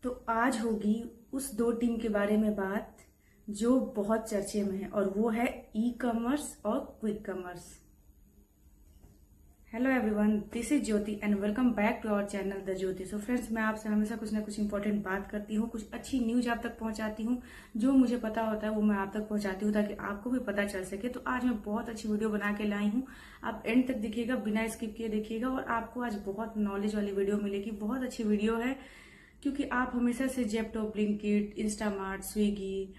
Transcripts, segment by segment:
तो आज होगी उस दो टीम के बारे में बात जो बहुत चर्चे में है, और वो है ई कॉमर्स और quick commerce. Hello everyone, this is Jyoti and welcome back to our channel the Jyoti. So friends, मैं आपसे हमेशा कुछ ना कुछ इंपॉर्टेंट बात करती हूँ, कुछ अच्छी न्यूज आप तक पहुंचाती हूँ। जो मुझे पता होता है वो मैं आप तक पहुंचाती हूँ ताकि आपको भी पता चल सके। तो आज मैं बहुत अच्छी वीडियो बना के लाई हूँ, आप एंड तक देखिएगा, बिना स्किप किए देखिएगा और आपको आज बहुत नॉलेज वाली वीडियो मिलेगी। बहुत अच्छी वीडियो है क्योंकि आप हमेशा से Zepto, Blinkit, Instamart, Swiggy,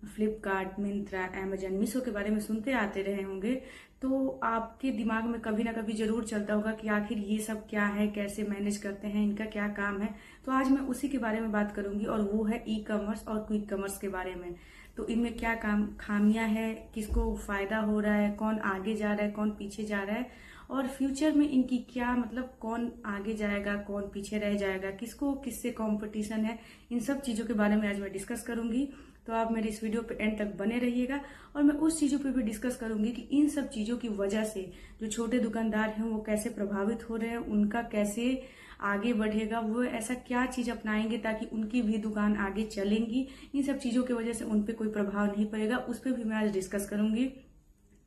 Flipkart, Myntra, Amazon, Meesho के बारे में सुनते आते रहे होंगे। तो आपके दिमाग में कभी ना कभी जरूर चलता होगा कि आखिर ये सब क्या है, कैसे मैनेज करते हैं, इनका क्या काम है। तो आज मैं उसी के बारे में बात करूंगी और वो है ई कॉमर्स और क्विक कॉमर्स के बारे में। तो इनमें क्या खामियां है, किसको फायदा हो रहा है, कौन आगे जा रहा है, कौन पीछे जा रहा है, और फ्यूचर में इनकी क्या मतलब, कौन आगे जाएगा, कौन पीछे रह जाएगा, किसको किससे कंपटीशन है, इन सब चीजों के बारे में आज मैं डिस्कस करूंगी। तो आप मेरे इस वीडियो पे एंड तक बने रहिएगा और मैं उस चीजों पे भी डिस्कस करूंगी कि इन सब चीजों की वजह से जो छोटे दुकानदार हैं वो कैसे प्रभावित हो रहे हैं, उनका कैसे आगे बढ़ेगा, वो ऐसा क्या चीज अपनाएंगे ताकि उनकी भी दुकान आगे चलेंगी। इन सब चीजों की वजह से उन पे कोई प्रभाव नहीं पड़ेगा, उस पर भी मैं आज डिस्कस करूंगी।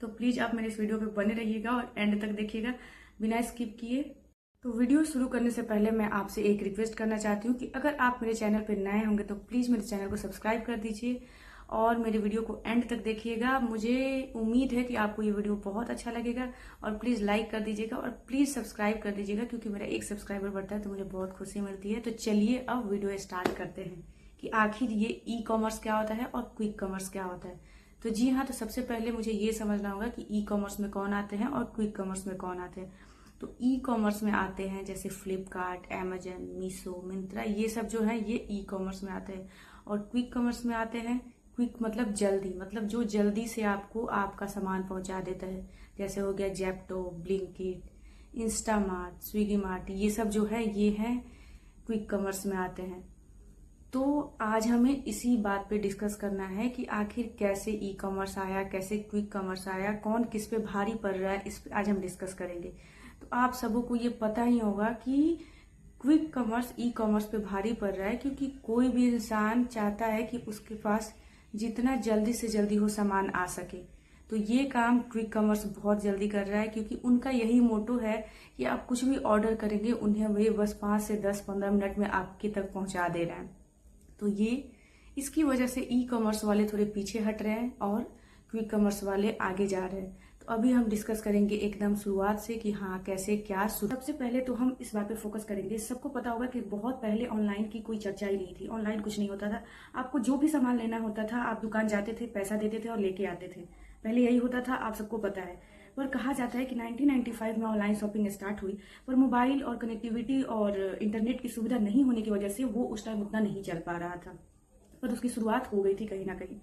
तो प्लीज आप मेरे इस वीडियो पे बने रहिएगा और एंड तक देखिएगा बिना स्किप किए। तो वीडियो शुरू करने से पहले मैं आपसे एक रिक्वेस्ट करना चाहती हूँ कि अगर आप मेरे चैनल पर नए होंगे तो प्लीज मेरे चैनल को सब्सक्राइब कर दीजिए और मेरे वीडियो को एंड तक देखिएगा। मुझे उम्मीद है कि आपको ये वीडियो बहुत अच्छा लगेगा और प्लीज लाइक कर दीजिएगा और प्लीज सब्सक्राइब कर दीजिएगा क्योंकि मेरा एक सब्सक्राइबर बढ़ता है तो मुझे बहुत खुशी मिलती है। तो चलिए अब वीडियो स्टार्ट करते हैं कि आखिर ये ई कॉमर्स क्या होता है और क्विक कॉमर्स क्या होता है। तो जी हाँ, तो सबसे पहले मुझे ये समझना होगा कि ई कॉमर्स में कौन आते हैं और क्विक कॉमर्स में कौन आते हैं। तो ई कॉमर्स में आते हैं जैसे फ्लिपकार्ट, अमेजन, मीशो, मिंत्रा, ये सब जो है ये ई कॉमर्स में आते हैं। और क्विक कॉमर्स में आते हैं, क्विक मतलब जल्दी, मतलब जो जल्दी से आपको आपका सामान पहुंचा देता है, जैसे हो गया Zepto, Blinkit, Instamart, Swiggy mart, ये सब जो है ये है क्विक कॉमर्स में आते हैं। तो आज हमें इसी बात पे डिस्कस करना है कि आखिर कैसे ई कॉमर्स आया, कैसे क्विक कॉमर्स आया, कौन किस पे भारी पड़ रहा है, इस पे आज हम डिस्कस करेंगे। तो आप सबों को ये पता ही होगा कि क्विक कॉमर्स ई कॉमर्स पे भारी पड़ रहा है क्योंकि कोई भी इंसान चाहता है कि उसके पास जितना जल्दी से जल्दी हो सामान आ सके। तो ये काम क्विक कॉमर्स बहुत जल्दी कर रहा है क्योंकि उनका यही मोटो है कि आप कुछ भी ऑर्डर करेंगे उन्हें वे बस 5 से 10-15 मिनट में आपके तक पहुंचा दे रहे हैं। तो ये इसकी वजह से ई कॉमर्स वाले थोड़े पीछे हट रहे हैं और क्विक कॉमर्स वाले आगे जा रहे हैं। तो अभी हम डिस्कस करेंगे एकदम शुरुआत से कि हाँ कैसे क्या शुरू। सबसे पहले तो हम इस बात पे फोकस करेंगे, सबको पता होगा कि बहुत पहले ऑनलाइन की कोई चर्चा ही नहीं थी, ऑनलाइन कुछ नहीं होता था। आपको जो भी सामान लेना होता था आप दुकान जाते थे, पैसा देते थे और लेके आते थे, पहले यही होता था, आप सबको पता है। पर कहा जाता है कि 1995 में ऑनलाइन शॉपिंग स्टार्ट हुई, पर मोबाइल और कनेक्टिविटी और इंटरनेट की सुविधा नहीं होने की वजह से वो उस टाइम उतना नहीं चल पा रहा था, पर उसकी शुरुआत हो गई थी कहीं ना कहीं।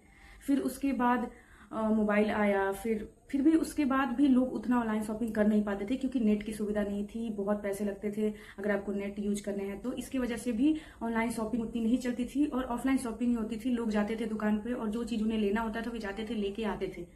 फिर उसके बाद मोबाइल आया, फिर भी उसके बाद भी लोग उतना ऑनलाइन शॉपिंग कर नहीं पाते थे क्योंकि नेट की सुविधा नहीं थी, बहुत पैसे लगते थे अगर आपको नेट यूज करने हैं। तो इसकी वजह से भी ऑनलाइन शॉपिंग उतनी नहीं चलती थी और ऑफलाइन शॉपिंग ही होती थी। लोग जाते थे दुकान पे और जो चीज उन्हें लेना होता था वे जाते थे लेके आते थे।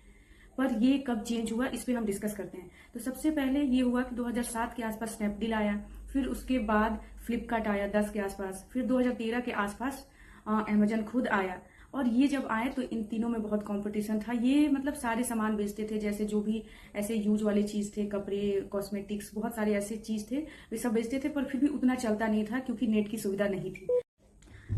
पर ये कब चेंज हुआ इस पे हम डिस्कस करते हैं। तो सबसे पहले ये हुआ कि 2007 के आसपास स्नैपडील आया, फिर उसके बाद फ्लिपकार्ट आया 10 के आसपास, फिर 2013 के आसपास अमेजन खुद आया। और ये जब आए तो इन तीनों में बहुत कंपटीशन था। ये मतलब सारे सामान बेचते थे, जैसे जो भी ऐसे यूज वाले चीज थे, कपड़े, कॉस्मेटिक्स, बहुत सारे ऐसे चीज थे, वे सब बेचते थे, पर फिर भी उतना चलता नहीं था क्योंकि नेट की सुविधा नहीं थी।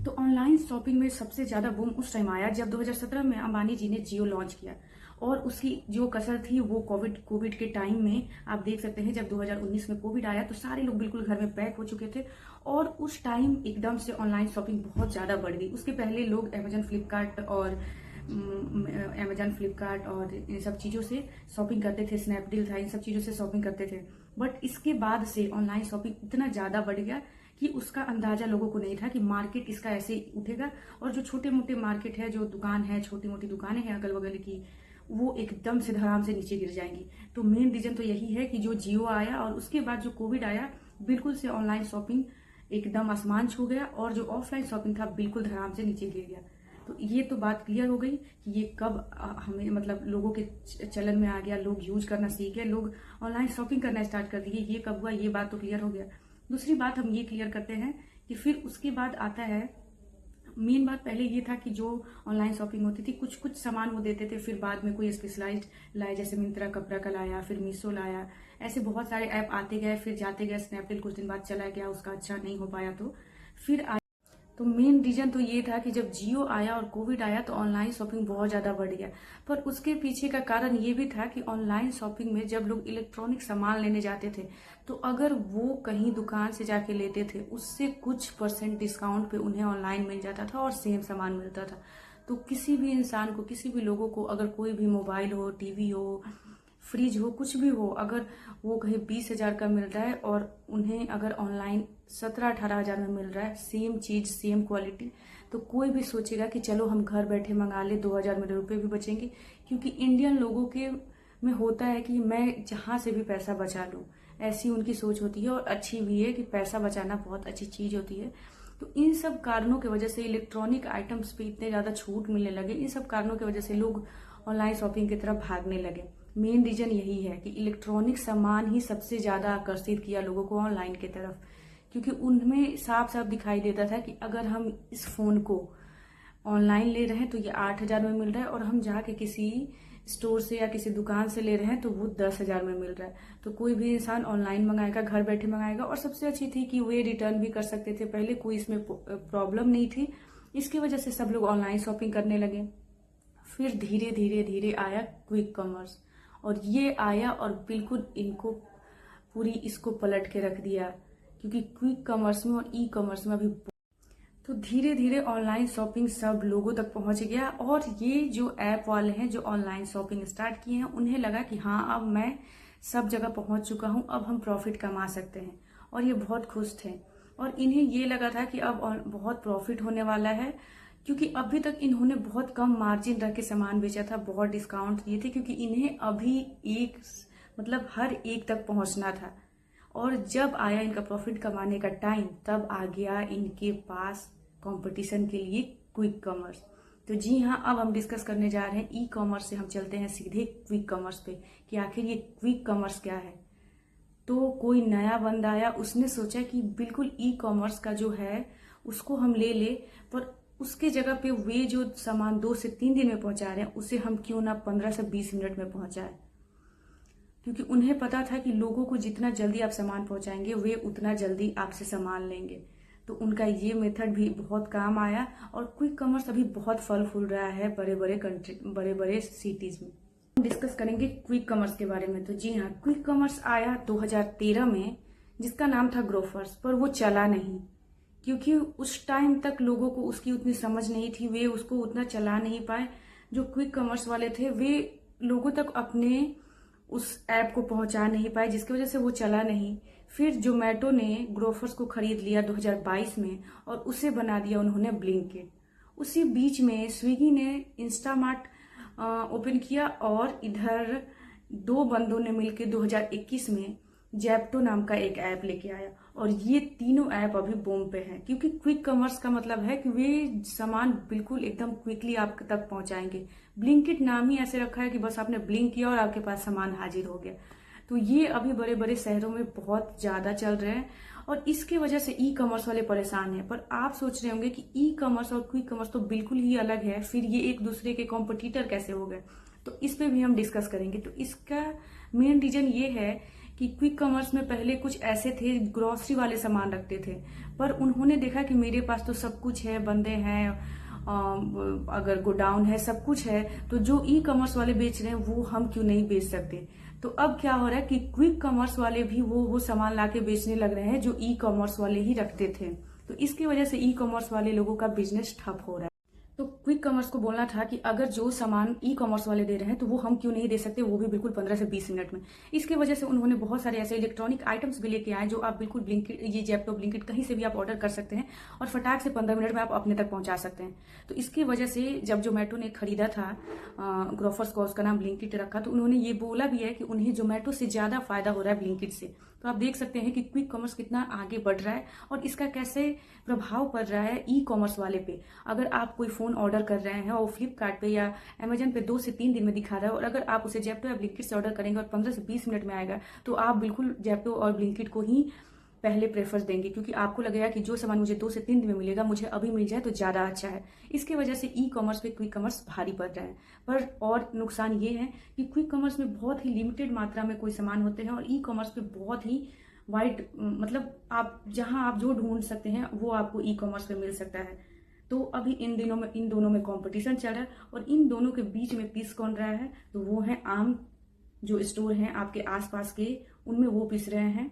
तो ऑनलाइन शॉपिंग में सबसे ज्यादा बूम उस टाइम आया जब 2017 में अंबानी जी ने जियो लॉन्च किया और उसकी जो कसर थी वो कोविड के टाइम में आप देख सकते हैं। जब 2019 में कोविड आया तो सारे लोग बिल्कुल घर में पैक हो चुके थे और उस टाइम एकदम से ऑनलाइन शॉपिंग बहुत ज्यादा बढ़ गई। उसके पहले लोग अमेजन फ्लिपकार्ट और इन सब चीजों से शॉपिंग करते थे, स्नैपडील था, इन सब चीजों से शॉपिंग करते थे। बट इसके बाद से ऑनलाइन शॉपिंग इतना ज्यादा बढ़ गया कि उसका अंदाजा लोगों को नहीं था कि मार्केट इसका ऐसे उठेगा और जो छोटे मोटे मार्केट है, जो दुकान है, छोटी मोटी दुकानें हैं अगल बगल की, वो एकदम से धड़ाम से नीचे गिर जाएंगी। तो मेन रीजन तो यही है कि जो जियो आया और उसके बाद जो कोविड आया, बिल्कुल से ऑनलाइन शॉपिंग एकदम आसमान छू गया और जो ऑफलाइन शॉपिंग था बिल्कुल धड़ाम से नीचे गिर गया। तो ये तो बात क्लियर हो गई कि ये कब हमें मतलब लोगों के चलन में आ गया, लोग यूज करना सीख गए, लोग ऑनलाइन शॉपिंग करना स्टार्ट कर दिए। ये कब हुआ, ये बात तो क्लियर हो गया। दूसरी बात हम ये क्लियर करते हैं कि फिर उसके बाद आता है मेन बात पहले ये था कि जो ऑनलाइन शॉपिंग होती थी, कुछ कुछ सामान वो देते थे, फिर बाद में कोई स्पेशलाइज्ड लाए, जैसे मिंत्रा कपड़ा का लाया, फिर मीशो लाया, ऐसे बहुत सारे ऐप आते गए, फिर जाते गए। स्नैपडील कुछ दिन बाद चला गया, उसका अच्छा नहीं हो पाया, तो फिर तो मेन रीजन तो ये था कि जब जियो आया और कोविड आया तो ऑनलाइन शॉपिंग बहुत ज्यादा बढ़ गया। पर उसके पीछे का कारण ये भी था कि ऑनलाइन शॉपिंग में जब लोग इलेक्ट्रॉनिक सामान लेने जाते थे, तो अगर वो कहीं दुकान से जाके लेते थे, उससे कुछ % डिस्काउंट पे उन्हें ऑनलाइन मिल जाता था और सेम सामान मिलता था। तो किसी भी इंसान को, किसी भी लोगों को, अगर कोई भी मोबाइल हो, टीवी हो, फ्रिज हो, कुछ भी हो, अगर वो कहीं 20,000 का मिल रहा है और उन्हें अगर ऑनलाइन 17-18 हजार में मिल रहा है, सेम चीज सेम क्वालिटी, तो कोई भी सोचेगा कि चलो हम घर बैठे मंगा ले, 2,000 मेरे रुपए भी बचेंगे। क्योंकि इंडियन लोगों के में होता है कि मैं जहां से भी पैसा बचा लूं, ऐसी उनकी सोच होती है, और अच्छी भी है कि पैसा बचाना बहुत अच्छी चीज होती है। तो इन सब कारणों की वजह से इलेक्ट्रॉनिक आइटम्स पे इतने ज्यादा छूट मिलने लगे, इन सब कारणों की वजह से लोग ऑनलाइन शॉपिंग की तरफ भागने लगे। मेन रीजन यही है कि इलेक्ट्रॉनिक सामान ही सबसे ज्यादा आकर्षित किया लोगों को ऑनलाइन की तरफ, क्योंकि उनमें साफ साफ दिखाई देता था कि अगर हम इस फोन को ऑनलाइन ले रहे हैं तो ये 8,000 में मिल रहा है, और हम जाके किसी स्टोर से या किसी दुकान से ले रहे हैं तो वो 10,000 में मिल रहा है। तो कोई भी इंसान ऑनलाइन मंगाएगा, घर बैठे मंगाएगा। और सबसे अच्छी थी कि वे रिटर्न भी कर सकते थे, पहले कोई इसमें प्रॉब्लम नहीं थी। इसकी वजह से सब लोग ऑनलाइन शॉपिंग करने लगे। फिर धीरे धीरे धीरे आया क्विक कॉमर्स, और ये आया और बिल्कुल इनको पूरी इसको पलट के रख दिया, क्योंकि क्विक कॉमर्स में और ई कॉमर्स में अभी तो धीरे धीरे ऑनलाइन शॉपिंग सब लोगों तक पहुंच गया। और ये जो ऐप वाले हैं जो ऑनलाइन शॉपिंग स्टार्ट किए हैं, उन्हें लगा कि हाँ, अब मैं सब जगह पहुंच चुका हूं, अब हम प्रॉफिट कमा सकते हैं, और ये बहुत खुश थे। और इन्हें ये लगा था कि अब बहुत प्रॉफिट होने वाला है, क्योंकि अभी तक इन्होंने बहुत कम मार्जिन रख के सामान बेचा था, बहुत डिस्काउंट दिए थे, क्योंकि इन्हें अभी एक मतलब हर एक तक पहुंचना था। और जब आया इनका प्रॉफिट कमाने का टाइम, तब आ गया इनके पास कंपटीशन के लिए क्विक कॉमर्स। तो जी हाँ, अब हम डिस्कस करने जा रहे हैं ई कॉमर्स से हम चलते हैं सीधे क्विक कॉमर्स पे, कि आखिर ये क्विक कॉमर्स क्या है। तो कोई नया बंदा आया, उसने सोचा कि बिल्कुल ई कॉमर्स का जो है उसको हम ले ले, पर उसके जगह पे वे जो सामान 2 से 3 दिन में पहुंचा रहे हैं, उसे हम क्यों ना 15 से 20 मिनट में पहुंचाए। क्योंकि उन्हें पता था कि लोगों को जितना जल्दी आप सामान पहुंचाएंगे, वे उतना जल्दी आपसे सामान लेंगे। तो उनका ये मेथड भी बहुत काम आया, और क्विक कॉमर्स अभी बहुत फल फूल रहा है बड़े बड़े कंट्री, बड़े बड़े सिटीज में। हम डिस्कस करेंगे क्विक कॉमर्स के बारे में। तो जी हाँ, क्विक कॉमर्स आया 2013 में, जिसका नाम था ग्रोफर्स, पर वो चला नहीं, क्योंकि उस टाइम तक लोगों को उसकी उतनी समझ नहीं थी, वे उसको उतना चला नहीं पाए। जो क्विक कॉमर्स वाले थे, वे लोगों तक अपने उस ऐप को पहुंचा नहीं पाए, जिसकी वजह से वो चला नहीं। फिर जोमेटो ने ग्रोफर्स को खरीद लिया 2022 में, और उसे बना दिया उन्होंने ब्लिंकिट। उसी बीच में स्विगी ने इंस्टामार्ट ओपन किया, और इधर 2 बंदों ने मिलकर 2021 में जैप्टो नाम का एक ऐप लेके आया। और ये तीनों ऐप अभी बूम पे हैं, क्योंकि क्विक कॉमर्स का मतलब है कि वे सामान बिल्कुल एकदम क्विकली आप तक पहुंचाएंगे। ब्लिंकिट नाम ही ऐसे रखा है कि बस आपने ब्लिंक किया और आपके पास सामान हाजिर हो गया। तो ये अभी बड़े बड़े शहरों में बहुत ज्यादा चल रहे हैं, और इसके वजह से ई कॉमर्स वाले परेशान हैं। पर आप सोच रहे होंगे कि ई कॉमर्स और क्विक कॉमर्स तो बिल्कुल ही अलग है, फिर ये एक दूसरे के कॉम्पिटिटर कैसे हो गए। तो इस पे भी हम डिस्कस करेंगे। तो इसका मेन रीजन ये है कि क्विक कॉमर्स में पहले कुछ ऐसे थे, ग्रोसरी वाले सामान रखते थे, पर उन्होंने देखा कि मेरे पास तो सब कुछ है, बंदे हैं, अगर गोडाउन है, सब कुछ है, तो जो ई कॉमर्स वाले बेच रहे हैं वो हम क्यों नहीं बेच सकते। तो अब क्या हो रहा है कि क्विक कॉमर्स वाले भी वो सामान लाके बेचने लग रहे हैं जो ई कॉमर्स वाले ही रखते थे। तो इसकी वजह से ई कॉमर्स वाले लोगों का बिजनेस ठप हो रहा है। तो क्विक कॉमर्स को बोलना था कि अगर जो सामान ई कॉमर्स वाले दे रहे हैं तो वो हम क्यों नहीं दे सकते, वो भी बिल्कुल 15 से 20 मिनट में। इसकी वजह से उन्होंने बहुत सारे ऐसे इलेक्ट्रॉनिक आइटम्स भी लेके आए जो आप बिल्कुल ब्लिंकिट, ये जैप्टो, ब्लिंकिट कहीं से भी आप ऑर्डर कर सकते हैं, और फटाक से 15 मिनट में आप अपने तक पहुंचा सकते हैं। तो इसकी वजह से जब जोमेटो ने खरीदा था ग्रोफर्स को, उसका नाम ब्लिंकिट रखा, तो उन्होंने ये बोला भी है कि उन्हें जोमेटो से ज्यादा फायदा हो रहा है ब्लिंकिट से। तो आप देख सकते हैं कि क्विक कॉमर्स कितना आगे बढ़ रहा है, और इसका कैसे प्रभाव पड़ रहा है ई कॉमर्स वाले पे। अगर आप कोई फोन ऑर्डर कर रहे हैं और फ्लिपकार्ट पे या अमेजन पे 2 से 3 दिन में दिखा रहा है, और अगर आप उसे जेप्टो या ब्लिंकिट से ऑर्डर करेंगे और 15 से 20 मिनट में आएगा, तो आप बिल्कुल जेप्टो और ब्लिंकिट को ही पहले प्रेफर देंगे, क्योंकि आपको लगेगा कि जो सामान मुझे 2 से 3 दिन में मिलेगा मुझे अभी मिल जाए तो ज़्यादा अच्छा है। इसके वजह से ई कॉमर्स पे क्विक कॉमर्स भारी पड़ रहा है। पर और नुकसान ये है कि क्विक कॉमर्स में बहुत ही लिमिटेड मात्रा में कोई सामान होते हैं और ई कॉमर्स पे बहुत ही वाइड, मतलब आप जहां आप जो ढूंढ सकते हैं वो आपको ई कॉमर्स पे मिल सकता है। तो अभी इन दिनों में इन दोनों में कंपटीशन चल रहा है और इन दोनों के बीच में पिस कौन रहा है, तो वो है आम जो स्टोर हैं आपके आसपास के, उनमें वो पिस रहे हैं।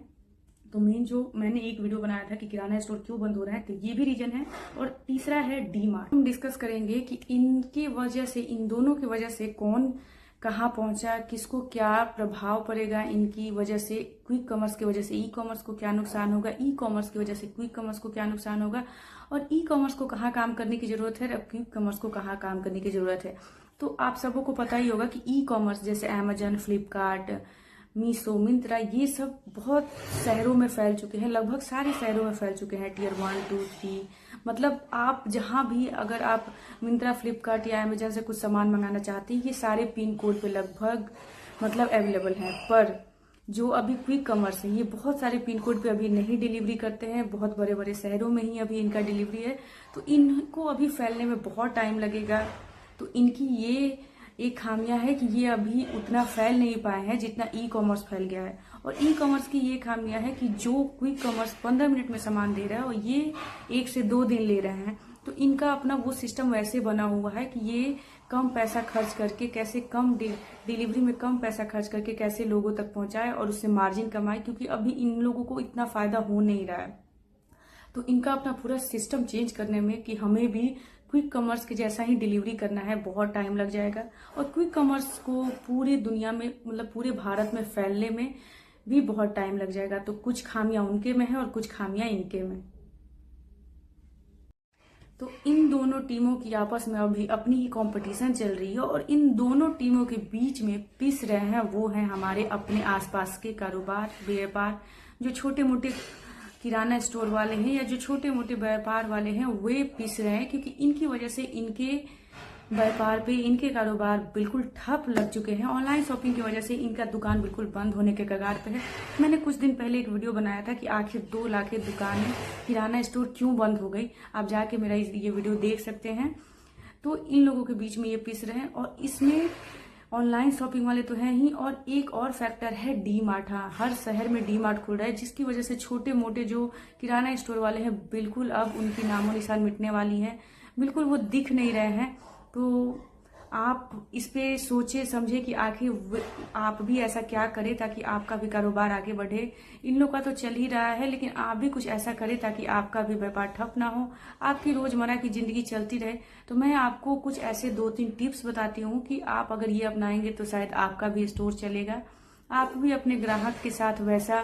तो मेन जो मैंने एक वीडियो बनाया था कि किराना स्टोर क्यों बंद हो रहा है, तो ये भी रीजन है। और तीसरा है डी मार्ट। हम डिस्कस करेंगे कि इनकी वजह से, इन दोनों की वजह से कौन कहाँ पहुंचा, किसको क्या प्रभाव पड़ेगा इनकी वजह से। क्विक कॉमर्स की वजह से ई कॉमर्स को क्या नुकसान होगा, ई कॉमर्स की वजह से क्विक कॉमर्स को क्या नुकसान होगा, और ई कॉमर्स को कहाँ काम करने की जरूरत है और क्विक कॉमर्स को कहाँ काम करने की जरूरत है। तो आप सबों को पता ही होगा कि ई कॉमर्स जैसे अमेजन, फ्लिपकार्ट, मीशो, मिंत्रा, ये सब बहुत शहरों में फैल चुके हैं, लगभग सारे शहरों में फैल चुके हैं, Tier 1, 2, 3। मतलब आप जहां भी अगर आप मिंत्रा, फ्लिपकार्ट या अमेजन से कुछ सामान मंगाना चाहते हैं, ये सारे पिन कोड पे लगभग मतलब अवेलेबल हैं। पर जो अभी क्विक कॉमर्स है, ये बहुत सारे पिन कोड पे अभी नहीं डिलीवरी करते हैं, बहुत बड़े बड़े शहरों में ही अभी इनका डिलीवरी है। तो इनको अभी फैलने में बहुत टाइम लगेगा। तो इनकी ये एक खामियां है कि ये अभी उतना फैल नहीं पाए हैं जितना ई कॉमर्स फैल गया है। और ई कॉमर्स की ये खामियां है कि जो क्विक कॉमर्स 15 मिनट में सामान दे रहा है और ये 1 से 2 दिन ले रहे हैं। तो इनका अपना वो सिस्टम वैसे बना हुआ है कि ये कम पैसा खर्च करके कैसे कम डिलीवरी में कम पैसा खर्च करके कैसे लोगों तक पहुंचाए और उससे मार्जिन कमाए, क्योंकि अभी इन लोगों को इतना फायदा हो नहीं रहा है। तो इनका अपना पूरा सिस्टम चेंज करने में कि हमें भी क्विक कॉमर्स के जैसा ही डिलीवरी करना है, बहुत टाइम लग जाएगा। और क्विक कॉमर्स को पूरी दुनिया में, मतलब पूरे भारत में फैलने में भी बहुत टाइम लग जाएगा। तो कुछ खामियां उनके में है और कुछ खामियां इनके में। तो इन दोनों टीमों की आपस में अभी अपनी ही कंपटीशन चल रही है और इन दोनों टीमों के बीच में पिस रहे हैं वो हैं हमारे अपने आसपास के कारोबार, व्यापार, जो छोटे मोटे किराना स्टोर वाले हैं या जो छोटे मोटे व्यापार वाले हैं, वे पिस रहे हैं, क्योंकि इनकी वजह से इनके व्यापार पे, इनके कारोबार बिल्कुल ठप लग चुके हैं। ऑनलाइन शॉपिंग की वजह से इनका दुकान बिल्कुल बंद होने के कगार पे है। मैंने कुछ दिन पहले एक वीडियो बनाया था कि आखिर 2 लाख दुकानें, किराना स्टोर क्यों बंद हो गई। आप जाके मेरा ये वीडियो देख सकते हैं। तो इन लोगों के बीच में ये पिस रहे हैं और इसमें ऑनलाइन शॉपिंग वाले तो हैं ही, और एक और फैक्टर है डी मार्ट। हाँ, हर शहर में डी मार्ट खुल रहा है, जिसकी वजह से छोटे मोटे जो किराना स्टोर वाले हैं बिल्कुल अब उनकी नामो निशान मिटने वाली है, बिल्कुल वो दिख नहीं रहे हैं। तो आप इस पे सोचे समझे कि आखिर आप भी ऐसा क्या करें ताकि आपका भी कारोबार आगे बढ़े। इन लोग का तो चल ही रहा है, लेकिन आप भी कुछ ऐसा करें ताकि आपका भी व्यापार ठप ना हो, आपकी रोजमर्रा की जिंदगी चलती रहे। तो मैं आपको कुछ ऐसे 2-3 टिप्स बताती हूँ कि आप अगर ये अपनाएंगे तो शायद आपका भी स्टोर चलेगा, आप भी अपने ग्राहक के साथ वैसा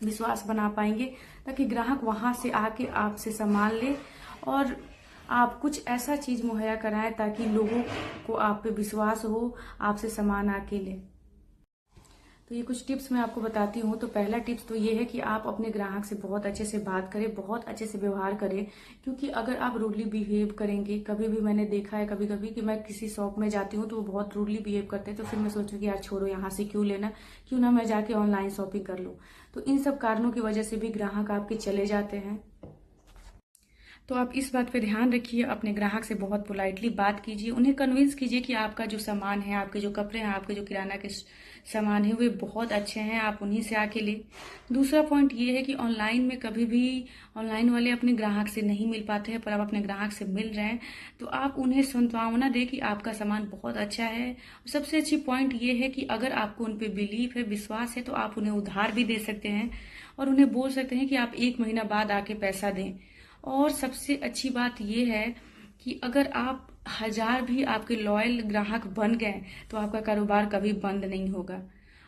विश्वास बना पाएंगे ताकि ग्राहक वहां से आके आपसे सामान ले और आप कुछ ऐसा चीज मुहैया कराएं ताकि लोगों को आप पे विश्वास हो, आपसे सामान आके ले। तो ये कुछ टिप्स मैं आपको बताती हूँ। तो पहला टिप्स तो ये है कि आप अपने ग्राहक से बहुत अच्छे से बात करें, बहुत अच्छे से व्यवहार करें, क्योंकि अगर आप रूडली बिहेव करेंगे, कभी भी मैंने देखा है कभी कभी कि मैं किसी शॉप में जाती हूँ तो वो बहुत रूडली बिहेव करते हैं, तो फिर मैं सोचूं कि यार छोड़ो, यहाँ से क्यों लेना, क्यों ना मैं जाके ऑनलाइन शॉपिंग कर लूँ। तो इन सब कारणों की वजह से भी ग्राहक आपके चले जाते हैं। तो आप इस बात पे ध्यान रखिए, अपने ग्राहक से बहुत पोलाइटली बात कीजिए, उन्हें कन्विंस कीजिए कि आपका जो सामान है, आपके जो कपड़े हैं, आपके जो किराना के सामान है वे बहुत अच्छे हैं, आप उन्हीं से आके ले। दूसरा पॉइंट ये है कि ऑनलाइन में कभी भी ऑनलाइन वाले अपने ग्राहक से नहीं मिल पाते हैं, पर आप अपने ग्राहक से मिल रहे हैं तो आप उन्हें सांत्वना दें कि आपका सामान बहुत अच्छा है। सबसे अच्छी पॉइंट ये है कि अगर आपको उन पर बिलीव है, विश्वास है, तो आप उन्हें उधार भी दे सकते हैं और उन्हें बोल सकते हैं कि आप 1 महीना बाद आके पैसा दें। और सबसे अच्छी बात यह है कि अगर आप 1000 भी आपके लॉयल ग्राहक बन गए तो आपका कारोबार कभी बंद नहीं होगा।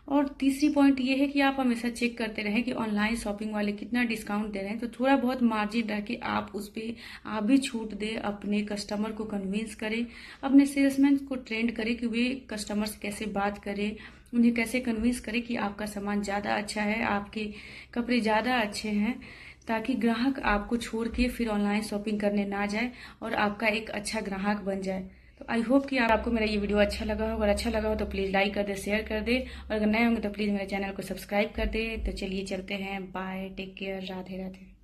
और तीसरी पॉइंट ये है कि आप हमेशा चेक करते रहें कि ऑनलाइन शॉपिंग वाले कितना डिस्काउंट दे रहे हैं, तो थोड़ा बहुत मार्जिन रख के आप उस पर आप भी छूट दें, अपने कस्टमर को कन्विंस करें, अपने सेल्समैन को ट्रेंड करें कि वे कस्टमर से कैसे बात करें, उन्हें कैसे कन्विंस करें कि आपका सामान ज़्यादा अच्छा है, आपके कपड़े ज़्यादा अच्छे हैं, ताकि ग्राहक आपको छोड़ के फिर ऑनलाइन शॉपिंग करने ना जाए और आपका एक अच्छा ग्राहक बन जाए। तो आई होप कि आपको मेरा ये वीडियो अच्छा लगा हो। अगर अच्छा लगा हो तो प्लीज़ लाइक कर दे, शेयर कर दे, और अगर नए होंगे तो प्लीज़ मेरे चैनल को सब्सक्राइब कर दे। तो चलिए चलते हैं, bye, take care, Radhe Radhe.